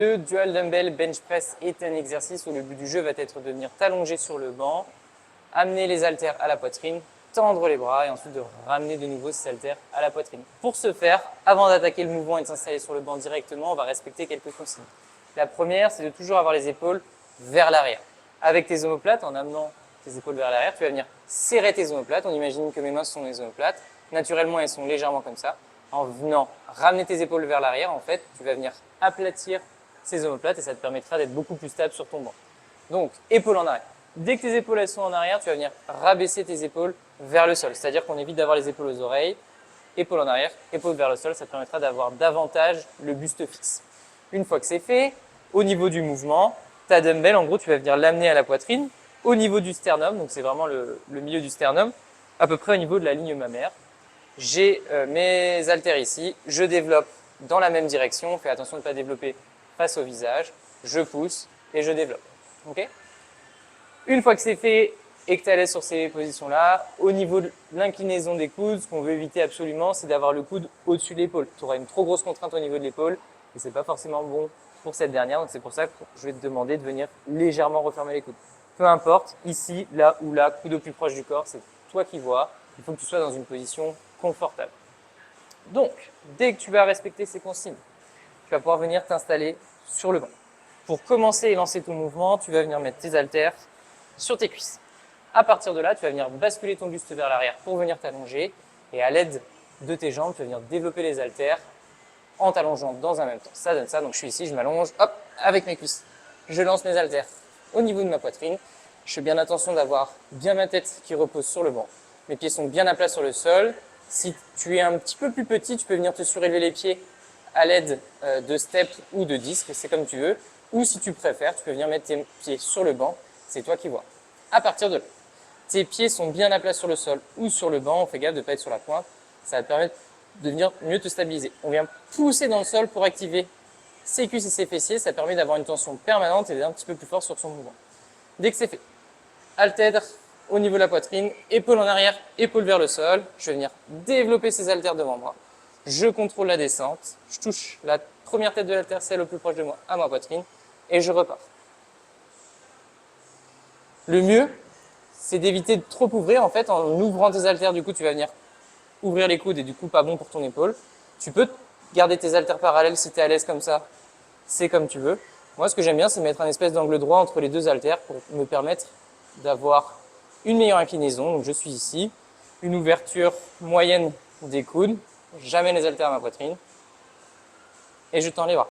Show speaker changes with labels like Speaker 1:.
Speaker 1: Le dual dumbbell bench press est un exercice où le but du jeu va être de venir t'allonger sur le banc, amener les haltères à la poitrine, tendre les bras et ensuite de ramener de nouveau ces haltères à la poitrine. Pour ce faire, avant d'attaquer le mouvement et de s'installer sur le banc directement, on va respecter quelques consignes. La première, c'est de toujours avoir les épaules vers l'arrière. Avec tes omoplates, en amenant tes épaules vers l'arrière, tu vas venir serrer tes omoplates. On imagine que mes mains sont mes omoplates. Naturellement, elles sont légèrement comme ça. En venant ramener tes épaules vers l'arrière, en fait, tu vas venir aplatir ces omoplates et ça te permettra d'être beaucoup plus stable sur ton banc. Donc, épaules en arrière. Dès que tes épaules elles sont en arrière, tu vas venir rabaisser tes épaules vers le sol. C'est-à-dire qu'on évite d'avoir les épaules aux oreilles, épaules en arrière, épaules vers le sol. Ça te permettra d'avoir davantage le buste fixe. Une fois que c'est fait, au niveau du mouvement, ta dumbbell, en gros, tu vas venir l'amener à la poitrine, au niveau du sternum, donc c'est vraiment le milieu du sternum, à peu près au niveau de la ligne mammaire. J'ai mes haltères ici, je développe dans la même direction, fais attention de ne pas développer face au visage, je pousse et je développe. Okay, une fois que c'est fait et que tu es à l'aise sur ces positions-là, au niveau de l'inclinaison des coudes, ce qu'on veut éviter absolument, c'est d'avoir le coude au-dessus de l'épaule. Tu auras une trop grosse contrainte au niveau de l'épaule et c'est pas forcément bon pour cette dernière, donc c'est pour ça que je vais te demander de venir légèrement refermer les coudes. Peu importe, ici, là ou là, coude au plus proche du corps, c'est toi qui vois. Il faut que tu sois dans une position confortable. Donc, dès que tu vas respecter ces consignes, tu vas pouvoir venir t'installer sur le banc. Pour commencer et lancer ton mouvement, tu vas venir mettre tes haltères sur tes cuisses. À partir de là, tu vas venir basculer ton buste vers l'arrière pour venir t'allonger et à l'aide de tes jambes, tu vas venir développer les haltères en t'allongeant dans un même temps. Ça donne ça, donc je suis ici, je m'allonge, hop, avec mes cuisses. Je lance mes haltères au niveau de ma poitrine. Je fais bien attention d'avoir bien ma tête qui repose sur le banc. Mes pieds sont bien à plat sur le sol. Si tu es un petit peu plus petit, tu peux venir te surélever les pieds à l'aide de steps ou de disques, c'est comme tu veux. Ou si tu préfères, tu peux venir mettre tes pieds sur le banc, c'est toi qui vois. À partir de là, tes pieds sont bien à plat sur le sol ou sur le banc, on fait gaffe de ne pas être sur la pointe, ça va te permettre de venir mieux te stabiliser. On vient pousser dans le sol pour activer ses cuisses et ses fessiers, ça permet d'avoir une tension permanente et d'être un petit peu plus fort sur son mouvement. Dès que c'est fait, haltères au niveau de la poitrine, épaules en arrière, épaules vers le sol, je vais venir développer ces haltères devant moi. Je contrôle la descente, je touche la première tête de l'haltère, celle au plus proche de moi, à ma poitrine, et je repars. Le mieux, c'est d'éviter de trop ouvrir. En fait, en ouvrant tes haltères, du coup, tu vas venir ouvrir les coudes et du coup, pas bon pour ton épaule. Tu peux garder tes haltères parallèles si tu es à l'aise comme ça, c'est comme tu veux. Moi, ce que j'aime bien, c'est mettre un espèce d'angle droit entre les deux haltères pour me permettre d'avoir une meilleure inclinaison. Donc, je suis ici, une ouverture moyenne des coudes, j'amène les haltères à ma poitrine et je tends les bras.